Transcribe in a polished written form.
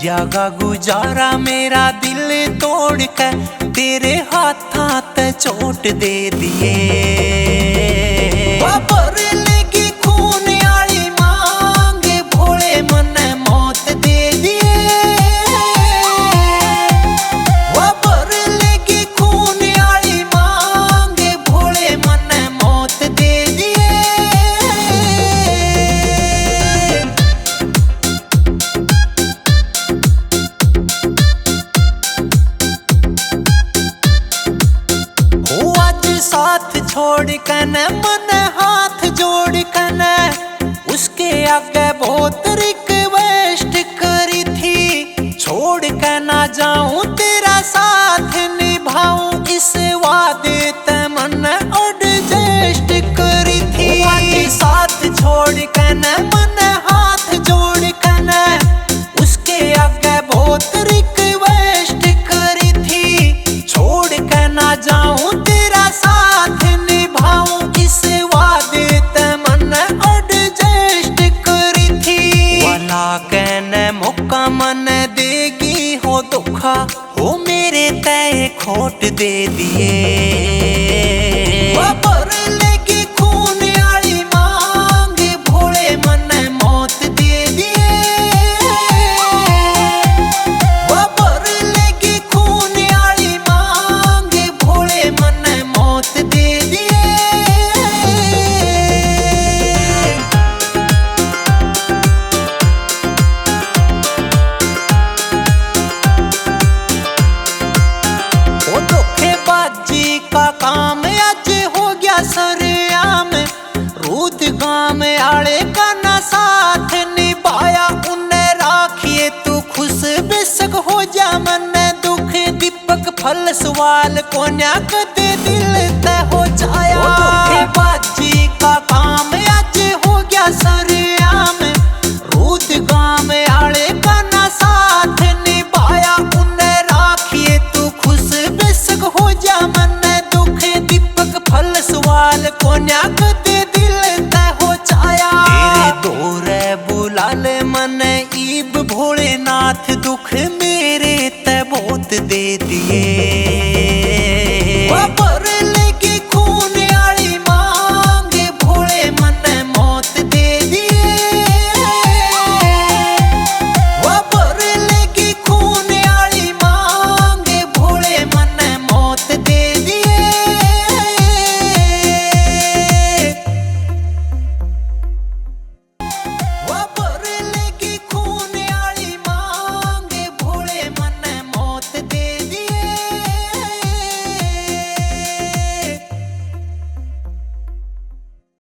जागा गुजारा मेरा दिल तोड़ के तेरे हाथा ते चोट दे दिए। लेगी खून आली मांग भोले मन मौत दे दिए। लेगी खून आली मांग भोले मन मौत दे दिए। साथ छोड़ कन मन हाथ जोड़ कन उसके आगे बहुत रिक्वेस्ट करी थी। छोड़ कर ना जाऊं तेरा साथ निभाऊं इस वादे ते मन एडजस्ट करी थी। साथ छोड़ कन मन हाथ जोड़ कन उसके आगे बहुत रिक्वेस्ट करी थी। छोड़ कर ना जाऊं साथ निभाऊं इस वादे ते मन एडजस्ट करी थी। वाला कहने मौका मन देगी हो दुखा हो मेरे तय खोट दे दिए। लेगी खून आली मांग भोले मन मौत दे दिए। लेगी खून आली मांग भोले मन मौत दे दिए। वो धोखेबाजी का काम आज हो गया सरेआम। रूद गांव आले का ना साथ निभाया उन्हें राखिए तू खुश बेशक हो जा मन दुख। दीपक फल सवाल को न्याक दे दिल तय हो जाया। धोखेबाजी का काम आज हो गया सरेआम। रूद गांव आले का ना साथ निभाया उन्हें राखिए तू खुश बेशक हो जा मन दुख। दीपक फल सवाल को न्याक दे दिल तय हो जाया। तेरे दौरे बुला ले मन ईब भोलेनाथ दुख मेरे ते बहुत दे दिए।